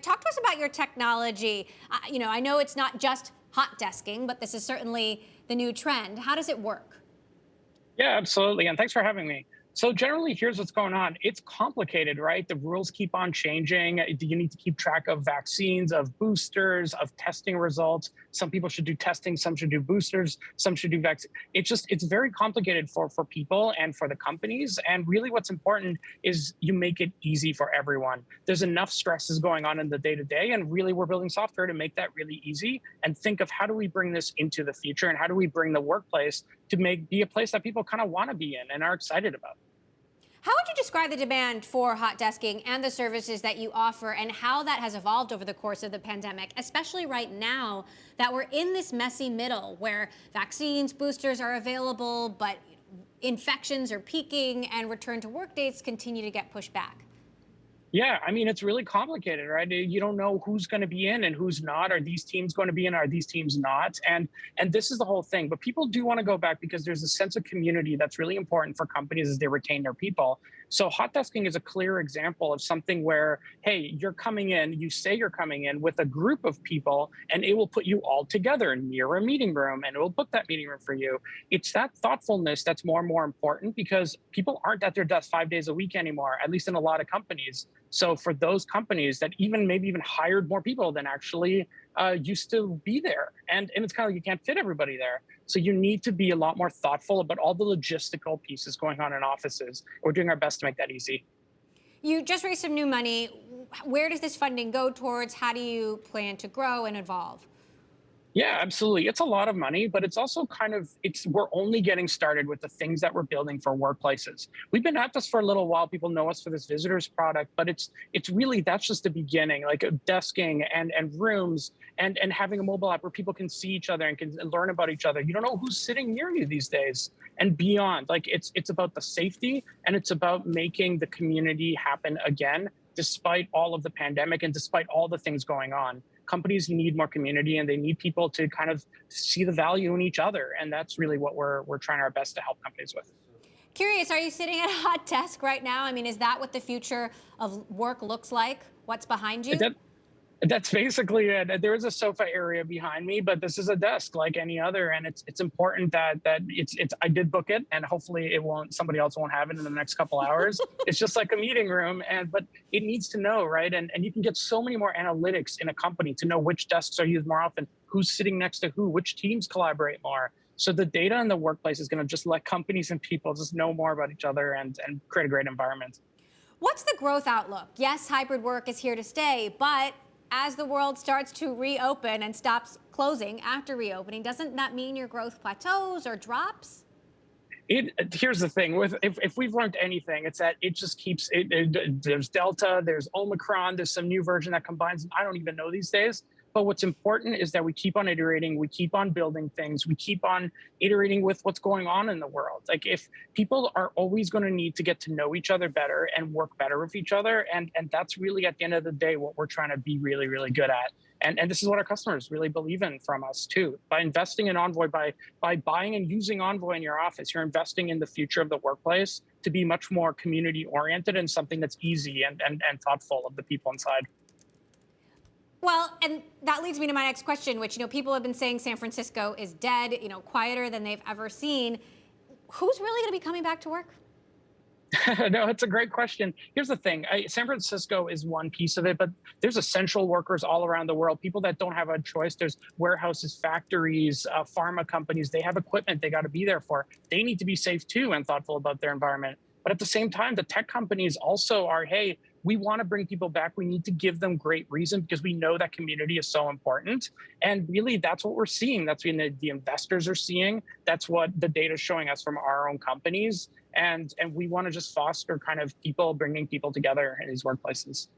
Talk to us about your technology. I know it's not just hot desking, but this is certainly the new trend. How does it work? Yeah, absolutely. And thanks for having me. So generally, here's what's going on. It's complicated, right? The rules keep on changing. You need to keep track of vaccines, of boosters, of testing results. Some people should do testing, some should do boosters, some should do vaccine. It's very complicated for people and for the companies. And really what's important is you make it easy for everyone. There's enough stresses going on in the day-to-day, and really we're building software to make that really easy and think of how do we bring this into the future and how do we bring the workplace to be a place that people kind of want to be in and are excited about. How would you describe the demand for hot desking and the services that you offer and how that has evolved over the course of the pandemic, especially right now that we're in this messy middle where vaccines, boosters are available, but infections are peaking and return to work dates continue to get pushed back? Yeah, I mean, it's really complicated, right? You don't know who's going to be in and who's not. Are these teams going to be in? Are these teams not? And this is the whole thing. But people do want to go back because there's a sense of community that's really important for companies as they retain their people. So hot desking is a clear example of something where, hey, you're coming in, you say you're coming in with a group of people, and it will put you all together near a meeting room, and it will book that meeting room for you. It's that thoughtfulness that's more and more important because people aren't at their desk 5 days a week anymore, at least in a lot of companies. So for those companies that maybe even hired more people than actually used to be there, and it's kind of like you can't fit everybody there. So you need to be a lot more thoughtful about all the logistical pieces going on in offices. We're doing our best to make that easy. You just raised some new money. Where does this funding go towards? How do you plan to grow and evolve? Yeah, absolutely. It's a lot of money, but it's also we're only getting started with the things that we're building for workplaces. We've been at this for a little while. People know us for this visitors product, but it's really that's just the beginning, like desking and rooms and having a mobile app where people can see each other and can learn about each other. You don't know who's sitting near you these days and beyond. Like it's about the safety and it's about making the community happen again, despite all of the pandemic and despite all the things going on. Companies need more community and they need people to kind of see the value in each other. And that's really what we're trying our best to help companies with. Curious, are you sitting at a hot desk right now? I mean, is that what the future of work looks like? What's behind you? That, That's basically it. There is a sofa area behind me, but this is a desk like any other, and it's important that it's. I did book it, and hopefully it won't. Somebody else won't have it in the next couple hours. It's just like a meeting room, but it needs to know, right? And you can get so many more analytics in a company to know which desks are used more often, who's sitting next to who, which teams collaborate more. So the data in the workplace is going to just let companies and people just know more about each other and create a great environment. What's the growth outlook? Yes, hybrid work is here to stay, but as the world starts to reopen and stops closing after reopening, doesn't that mean your growth plateaus or drops? Here's the thing with if we've learned anything, it's that it just keeps there's Delta, there's Omicron, there's some new version that combines them. I don't even know these days. But what's important is that we keep on iterating, we keep on building things, we keep on iterating with what's going on in the world. Like if people are always going to need to get to know each other better and work better with each other, and that's really at the end of the day what we're trying to be really, really good at. And this is what our customers really believe in from us too. By investing in Envoy, by buying and using Envoy in your office, you're investing in the future of the workplace to be much more community oriented and something that's easy and thoughtful of the people inside. Well, and that leads me to my next question, which, people have been saying San Francisco is dead, quieter than they've ever seen. Who's really going to be coming back to work? No, it's a great question. Here's the thing. San Francisco is one piece of it, but there's essential workers all around the world, people that don't have a choice. There's warehouses, factories, pharma companies. They have equipment they got to be there for. They need to be safe too and thoughtful about their environment. But at the same time, the tech companies also are, hey, we want to bring people back. We need to give them great reason because we know that community is so important. And really, that's what we're seeing. That's what the investors are seeing. That's what the data is showing us from our own companies. And we want to just foster kind of people bringing people together in these workplaces.